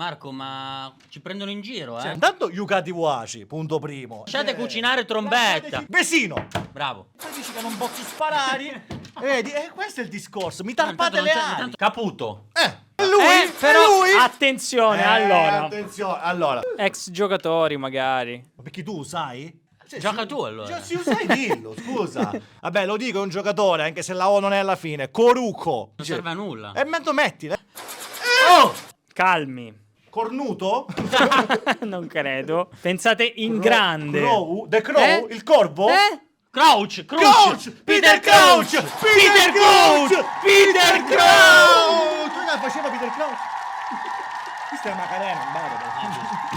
Marco, ma ci prendono in giro, eh? Intanto Yukati Washi, punto primo. Lasciate cucinare trombetta. Vesino. Bravo. Poi dici che non posso sparare. Vedi, questo è il discorso. Mi tappate le ali. Caputo. Lui, però lui. attenzione, allora. Attenzione, allora. Ex giocatori magari. Perché tu sai? Gioca tu, allora. Cioè, se sai dillo, scusa. Vabbè, lo dico, è un giocatore, anche se la O non è alla fine. Coruco. Non serve a nulla. E me lo metti. Oh! Calmi. Cornuto? Non credo. Pensate in grande. The Crow? Il corvo? Crouch. Peter Crouch! Peter Crouch! Peter Crouch! Tu la faceva Peter Crouch? Questa è Macarena, in bar.